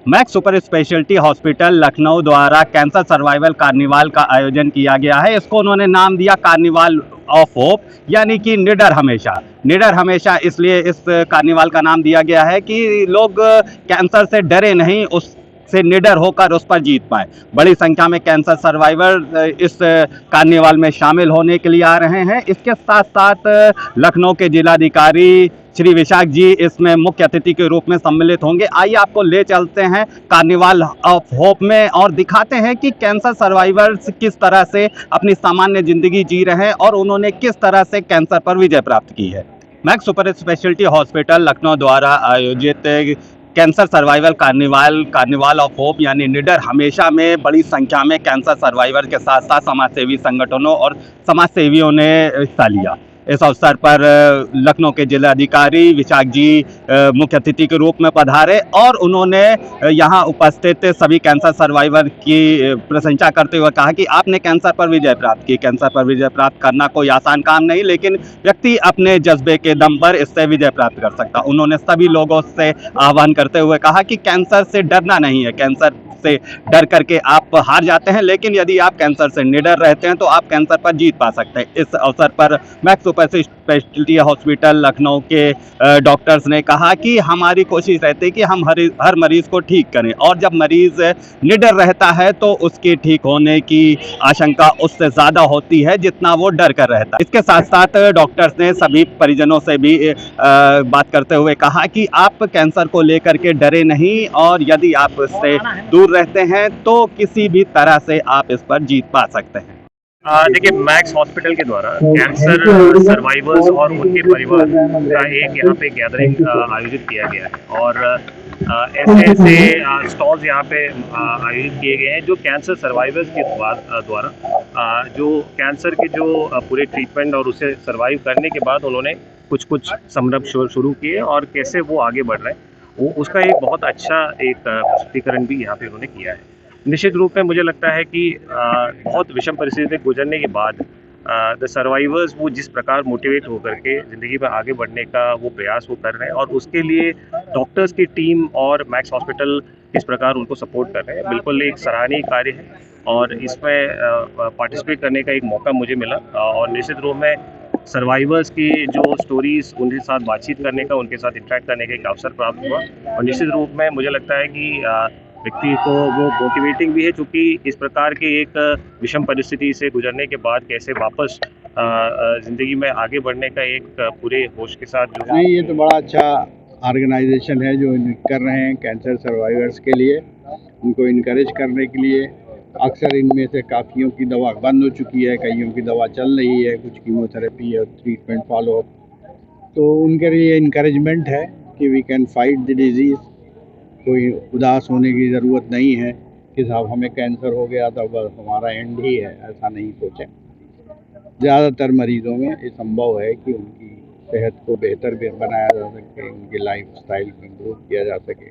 Max super speciality hospital Lucknow द्वारा cancer survival carnival का आयोजन किया गया है। इसको उन्होंने नाम दिया कार्निवाल ऑफ होप, यानी कि निडर हमेशा। निडर हमेशा इसलिए इस कार्निवाल का नाम दिया गया है कि लोग कैंसर से डरे नहीं, उस से निडर होकर उस पर जीत पाए। बड़ी संख्या में कैंसर सर्वाइवर इस कार्निवाल में शामिल होने के लिए आ रहे हैं। इसके साथ साथ लखनऊ के जिलाधिकारी श्री विशाख जी इसमें मुख्य अतिथि के रूप में सम्मिलित होंगे। आइए आपको ले चलते हैं कार्निवाल ऑफ होप में और दिखाते हैं कि कैंसर सर्वाइवर्स किस तरह से अपनी सामान्य जिंदगी जी रहे हैं और उन्होंने किस तरह से कैंसर पर विजय प्राप्त की है। Max super speciality hospital Lucknow द्वारा आयोजित cancer survival carnival of hope यानी निडर हमेशा में बड़ी संख्या में कैंसर सर्वाइवर के साथ साथ समाजसेवी संगठनों और समाजसेवियों ने हिस्सा लिया। इस अवसर पर लखनऊ के जिलाधिकारी विशाख जी मुख्य अतिथि के रूप में पधारे और उन्होंने यहां उपस्थित सभी कैंसर सर्वाइवर की प्रशंसा करते हुए कहा कि आपने कैंसर पर विजय प्राप्त की। कैंसर पर विजय प्राप्त करना कोई आसान काम नहीं, लेकिन व्यक्ति अपने जज्बे के दम पर इससे विजय प्राप्त कर सकता। उन्होंने सभी लोगों से आह्वान करते हुए कहा कि कैंसर से डरना नहीं है, कैंसर से डर करके आप हार जाते हैं, लेकिन यदि आप कैंसर से निडर रहते हैं तो आप कैंसर पर जीत पा सकते हैं। इस अवसर पर max super speciality hospital Lucknow के डॉक्टर्स ने कहा कि हमारी कोशिश रहती है कि हम हर मरीज को ठीक करें, और जब मरीज निडर रहता है तो उसके ठीक होने की आशंका उससे ज़्यादा होती है जितना वो डर कर रहता है। इसके साथ साथ डॉक्टर्स ने सभी परिजनों से भी बात करते हुए कहा कि आप कैंसर को लेकर के डरे नहीं, और यदि आप इससे दूर रहते हैं तो किसी भी तरह से आप इस पर जीत पा सकते हैं। देखिए, मैक्स हॉस्पिटल के द्वारा कैंसर सर्वाइवर्स और उनके परिवार का एक यहाँ पे गैदरिंग आयोजित किया गया है, और ऐसे ऐसे स्टॉल्स यहाँ पे आयोजित किए गए हैं जो कैंसर सर्वाइवर्स के द्वारा जो कैंसर के जो पूरे ट्रीटमेंट और उसे सर्वाइव करने के बाद उन्होंने कुछ संरंभ शुरू किए और कैसे वो आगे बढ़ रहे हैं, वो उसका एक बहुत अच्छा एक प्रस्तुतिकरण भी यहाँ पे उन्होंने किया है। निश्चित रूप में मुझे लगता है कि बहुत विषम परिस्थिति से गुजरने के बाद द सर्वाइवर्स वो जिस प्रकार मोटिवेट होकर के ज़िंदगी में आगे बढ़ने का वो प्रयास वो कर रहे हैं, और उसके लिए डॉक्टर्स की टीम और मैक्स हॉस्पिटल किस प्रकार उनको सपोर्ट कर रहे हैं, बिल्कुल एक सराहनीय कार्य है। और इसमें पार्टिसिपेट करने का एक मौका मुझे मिला, और निश्चित रूप में सर्वाइवर्स की जो स्टोरीज़ उनके साथ बातचीत करने का, उनके साथ इंटरेक्ट करने का एक अवसर प्राप्त हुआ, और निश्चित रूप में मुझे लगता है कि व्यक्ति को वो मोटिवेटिंग भी है, क्योंकि इस प्रकार के एक विषम परिस्थिति से गुजरने के बाद कैसे वापस ज़िंदगी में आगे बढ़ने का एक पूरे होश के साथ जो नहीं, ये तो बड़ा अच्छा ऑर्गेनाइजेशन है जो कर रहे हैं कैंसर सर्वाइवर्स के लिए, उनको इनकरेज करने के लिए। अक्सर इनमें से काफ़ियों की दवा बंद हो चुकी है, कईयों की दवा चल रही है, कुछ कीमोथेरेपी और ट्रीटमेंट फॉलो अप, तो उनके लिए इनकरेजमेंट है कि we can fight the disease. कोई उदास होने की ज़रूरत नहीं है कि साहब हमें कैंसर हो गया तो बस हमारा एंड ही है, ऐसा नहीं सोचें। ज़्यादातर मरीज़ों में ये संभव है कि उनकी सेहत को बेहतर बनाया जा सके, उनकी लाइफ स्टाइल को इम्प्रूव किया जा सके,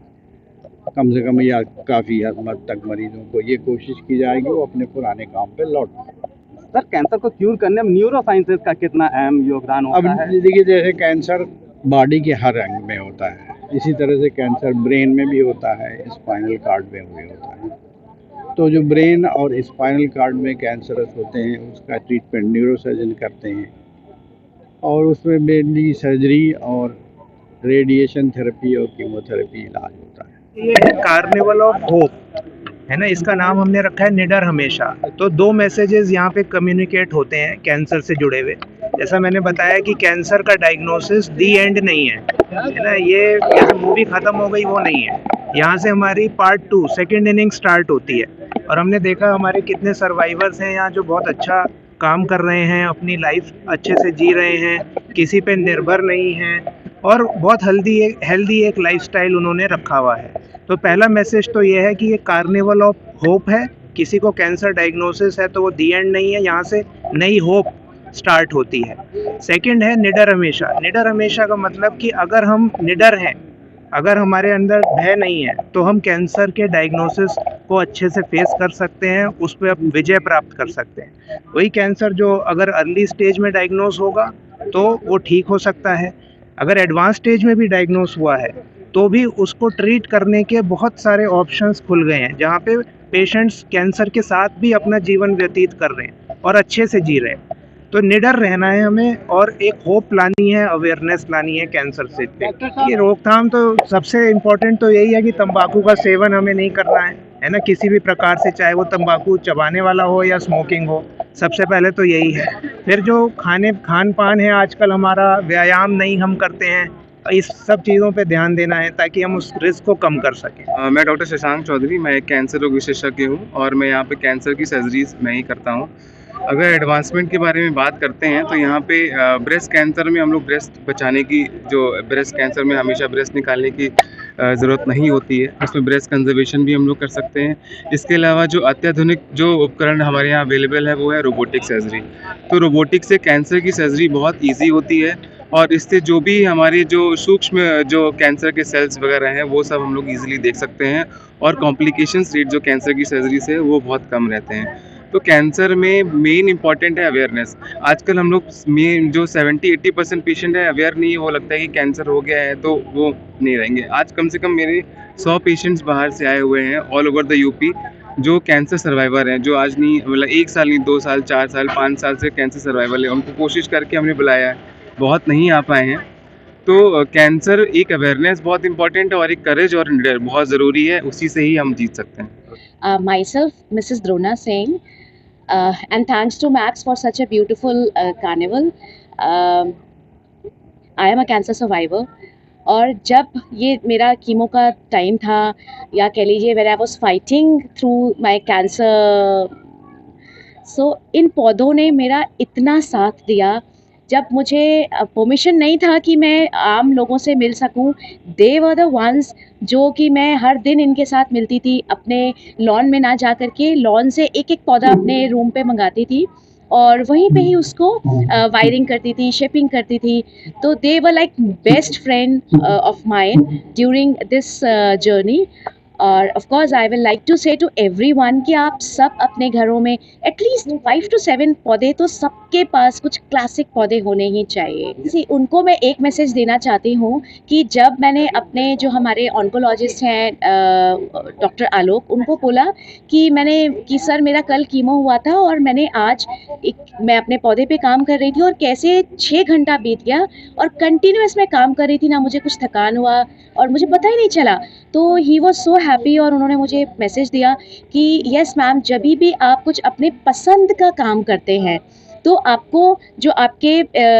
कम से कम, या काफ़ी हद तक मरीजों को ये कोशिश की जाएगी वो अपने पुराने काम पे लौट सकें। सर, कैंसर को क्यूर करने में न्यूरो साइंसेज का कितना अहम योगदान होता है? अब देखिए, जैसे कैंसर बॉडी के हर अंग में होता है, इसी तरह से कैंसर ब्रेन में भी होता है, स्पाइनल कार्ड में भी होता है। तो जो ब्रेन और स्पाइनल कार्ड में कैंसरस होते हैं उसका ट्रीटमेंट न्यूरोसर्जन करते हैं, और उसमें मेनली सर्जरी और रेडिएशन थेरेपी और कीमोथेरेपी इलाज होता है। ये है कार्निवल ऑफ होप, है ना, इसका नाम हमने रखा है निडर हमेशा। तो दो मैसेजेस यहाँ पे कम्युनिकेट होते हैं कैंसर से जुड़े हुए। जैसा मैंने बताया कि कैंसर का डायग्नोसिस दी एंड नहीं है ना, ये जैसे मूवी खत्म हो गई वो नहीं है। यहाँ से हमारी पार्ट 2 सेकेंड इनिंग स्टार्ट होती है, और हमने देखा हमारे कितने सर्वाइवर्स हैं यहाँ जो बहुत अच्छा काम कर रहे हैं, अपनी लाइफ अच्छे से जी रहे हैं, किसी पे निर्भर नहीं हैं, और बहुत हेल्दी एक लाइफस्टाइल उन्होंने रखा हुआ है। तो पहला मैसेज तो ये है कि ये कार्निवल ऑफ होप है। किसी को कैंसर डायग्नोसिस है तो वो दी एंड नहीं है, यहाँ से नई होप स्टार्ट होती है। सेकंड है निडर हमेशा। निडर हमेशा का मतलब कि अगर हम निडर हैं, अगर हमारे अंदर भय नहीं है, तो हम कैंसर के डायग्नोसिस को अच्छे से फेस कर सकते हैं, उस पर अब विजय प्राप्त कर सकते हैं। वही कैंसर जो अगर अर्ली स्टेज में डायग्नोस होगा तो वो ठीक हो सकता है, अगर एडवांस स्टेज में भी डायग्नोस हुआ है तो भी उसको ट्रीट करने के बहुत सारे ऑप्शंस खुल गए हैं, जहाँ पे पेशेंट्स कैंसर के साथ भी अपना जीवन व्यतीत कर रहे हैं और अच्छे से जी रहे हैं। तो निडर रहना है हमें, और एक होप लानी है, अवेयरनेस लानी है कैंसर से। ये रोकथाम तो सबसे इम्पोर्टेंट तो यही है कि तंबाकू का सेवन हमें नहीं करना है ना, किसी भी प्रकार से, चाहे वो तंबाकू चबाने वाला हो या स्मोकिंग हो। सबसे पहले तो यही है। फिर जो खान पान है, आजकल हमारा व्यायाम नहीं हम करते हैं, इस सब चीज़ों पे ध्यान देना है ताकि हम उस रिस्क को कम कर सकें। मैं डॉक्टर शशांक चौधरी, मैं एक कैंसर रोग विशेषज्ञ हूँ और मैं यहाँ पे कैंसर की सर्जरीज मैं ही करता हूँ। अगर एडवांसमेंट के बारे में बात करते हैं तो यहाँ पे ब्रेस्ट कैंसर में हम लोग ब्रेस्ट बचाने की, जो ब्रेस्ट कैंसर में हमेशा ब्रेस्ट निकालने की ज़रूरत नहीं होती है, उसमें ब्रेस्ट कंजर्वेशन भी हम लोग कर सकते हैं। इसके अलावा जो अत्याधुनिक जो उपकरण हमारे यहाँ अवेलेबल है वो है रोबोटिक सर्जरी। तो रोबोटिक से कैंसर की सर्जरी बहुत ईजी होती है और इससे जो भी हमारे जो सूक्ष्म जो कैंसर के सेल्स वगैरह हैं वो सब हम लोग ईजिली देख सकते हैं और कॉम्प्लिकेशंस रेट जो कैंसर की सर्जरी से है वो बहुत कम रहते हैं। तो कैंसर में मेन इंपॉर्टेंट है अवेयरनेस। आजकल हम लोग मेन जो 70-80% पेशेंट है अवेयर नहीं है, वो लगता है कि कैंसर हो गया है तो वो नहीं रहेंगे। आज कम से कम मेरे 100 पेशेंट्स बाहर से आए हुए हैं ऑल ओवर द यूपी, जो कैंसर सर्वाइवर हैं, जो आज नहीं मतलब 1 साल नहीं 2 साल 4 साल 5 साल से कैंसर सर्वाइवल है। उनको कोशिश करके हमने बुलाया है, बहुत नहीं आ पाए हैं। तो कैंसर एक अवेयरनेस बहुत इंपॉर्टेंट है और एक करेज और निडर बहुत ज़रूरी है, उसी से ही हम जीत सकते हैं। Myself, Mrs. Drona Singh, and thanks to Max for such a beautiful carnival. I am a cancer survivor. और जब ये मेरा कीमो का टाइम था, या कह लीजिए when I was fighting through my cancer, so इन पौधों ने मेरा इतना साथ दिया। जब मुझे परमिशन नहीं था कि मैं आम लोगों से मिल सकूं, दे वर द वंस जो कि मैं हर दिन इनके साथ मिलती थी। अपने लॉन में ना जा कर के लॉन से एक एक पौधा अपने रूम पे मंगाती थी और वहीं पे ही उसको वायरिंग करती थी, शिपिंग करती थी। तो they were like best friend of mine during this journey. और of course I will like to say to everyone कि आप सब अपने घरों में एटलीस्ट 5 to 7 पौधे तो सबके पास कुछ क्लासिक पौधे होने ही चाहिए। उनको मैं एक मैसेज देना चाहती हूँ कि जब मैंने अपने जो हमारे ऑन्कोलॉजिस्ट हैं डॉक्टर आलोक, उनको बोला कि सर मेरा कल कीमो हुआ था और मैंने आज मैं अपने पौधे पे काम कर रही थी और कैसे 6 घंटा बीत गया और कंटिन्यूस मैं काम कर रही थी, ना मुझे कुछ थकान हुआ और मुझे पता ही नहीं चला। तो ही वॉज सो हैप्पी और उन्होंने मुझे मैसेज दिया कि यस मैम, जब भी आप कुछ अपने पसंद का काम करते हैं तो आपको जो आपके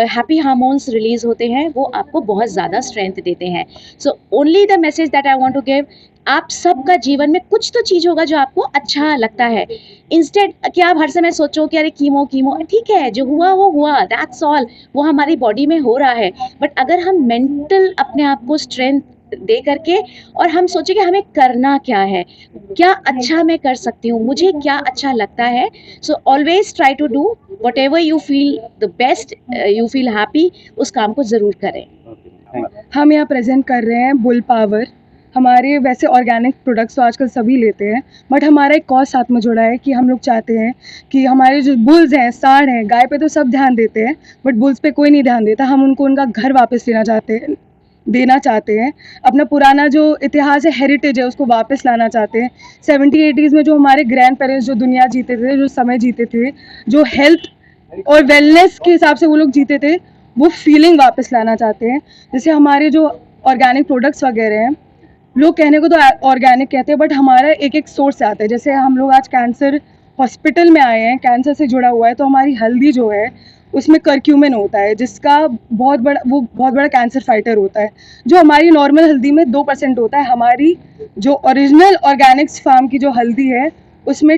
हैप्पी हार्मोन्स रिलीज होते हैं वो आपको बहुत ज़्यादा स्ट्रेंथ देते हैं। So only the message that I want to give, आप सबका जीवन में कुछ तो चीज़ होगा जो आपको अच्छा लगता है। इंस्टेड कि आप हर समय सोचो कि अरे कीमो ठीक है, जो हुआ वो हुआ, दैट्स ऑल, वो हमारी बॉडी में हो रहा है। बट अगर हम मेंटल अपने आप को स्ट्रेंथ दे करके और हम सोचे कि हमें करना क्या है, क्या अच्छा मैं कर सकती हूँ, मुझे क्या अच्छा लगता है। So always try to do whatever you feel the best, you feel happy, उस काम को ज़रूर करें। हम यहाँ प्रेजेंट कर रहे हैं बुल पावर। हमारे वैसे ऑर्गेनिक प्रोडक्ट्स तो आजकल सभी लेते हैं, बट हमारा एक कॉज साथ में जुड़ा है कि हम लोग चाहते हैं कि हमारे जो बुल्स हैं, सांड हैं, गाय पे तो सब ध्यान देते हैं बट बुल्स पे कोई नहीं ध्यान देता। हम उनको उनका घर वापस देना चाहते हैं, अपना पुराना जो इतिहास है, हेरिटेज है, उसको वापस लाना चाहते हैं। 70-80s में जो हमारे ग्रैंड पेरेंट्स जो दुनिया जीते थे, जो समय जीते थे, जो हेल्थ और वेलनेस के हिसाब से वो लोग जीते थे, वो फीलिंग वापस लाना चाहते हैं। जैसे हमारे जो ऑर्गेनिक प्रोडक्ट्स वगैरह हैं, लोग कहने को तो ऑर्गेनिक कहते हैं बट हमारा एक एक सोर्स से आता है। जैसे हम लोग आज कैंसर हॉस्पिटल में आए हैं, कैंसर से जुड़ा हुआ है, तो हमारी हल्दी जो है उसमें करक्यूमिन होता है, जिसका बहुत बड़ा कैंसर फाइटर होता है। जो हमारी नॉर्मल हल्दी में 2% होता है, हमारी जो ओरिजिनल ऑर्गेनिक्स फार्म की जो हल्दी है उसमें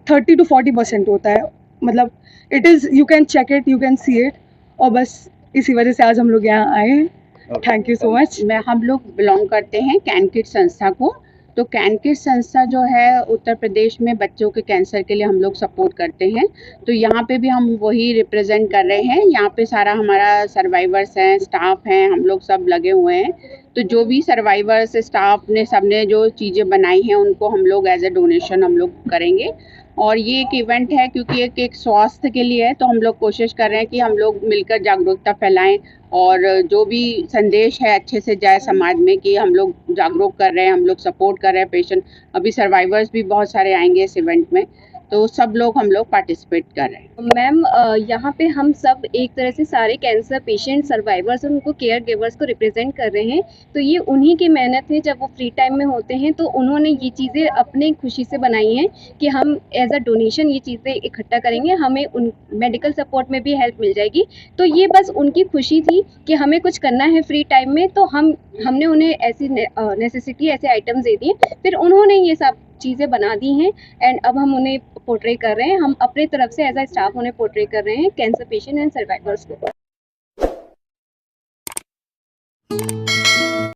30 to 40% होता है। मतलब it is, you can check it, you can see it. और बस इसी वजह से आज हम लोग यहाँ आए हैं। Thank you so much. हम लोग बिलोंग करते हैं कैनकिड संस्था को। तो कैनकिड संस्था जो है उत्तर प्रदेश में बच्चों के कैंसर के लिए हम लोग सपोर्ट करते हैं। तो यहाँ पे भी हम वही रिप्रेजेंट कर रहे हैं। यहाँ पे सारा हमारा सर्वाइवर्स हैं, स्टाफ हैं, हम लोग सब लगे हुए हैं। तो जो भी सर्वाइवर्स स्टाफ ने सबने जो चीज़ें बनाई हैं उनको हम लोग एज ए डोनेशन हम लोग करेंगे। और ये एक इवेंट है क्योंकि एक स्वास्थ्य के लिए है, तो हम लोग कोशिश कर रहे हैं कि हम लोग मिलकर जागरूकता फैलाएं और जो भी संदेश है अच्छे से जाए समाज में कि हम लोग जागरूक कर रहे हैं, हम लोग सपोर्ट कर रहे हैं पेशेंट। अभी सर्वाइवर्स भी बहुत सारे आएंगे इस इवेंट में, तो सब लोग हम लोग पार्टिसिपेट कर रहे हैं। मैम यहाँ पे हम सब एक तरह से सारे कैंसर पेशेंट सर्वाइवर्स और उनको केयर गिवर्स को रिप्रेजेंट कर रहे हैं। तो ये उन्हीं की मेहनत है, जब वो फ्री टाइम में होते हैं तो उन्होंने ये चीज़ें अपने खुशी से बनाई हैं कि हम एज अ डोनेशन ये चीज़ें इकट्ठा करेंगे, हमें उन मेडिकल सपोर्ट में भी हेल्प मिल जाएगी। तो ये बस उनकी खुशी थी कि हमें कुछ करना है फ्री टाइम में, तो हमने उन्हें ऐसी नेसेसिटी ऐसे आइटम्स दे दिए, फिर उन्होंने ये सब चीज़ें बना दी हैं एंड अब हम उन्हें पोर्ट्रे कर रहे हैं। हम अपने तरफ से एज अ स्टाफ उन्हें पोर्ट्रे कर रहे हैं कैंसर पेशेंट एंड सर्वाइवर्स को।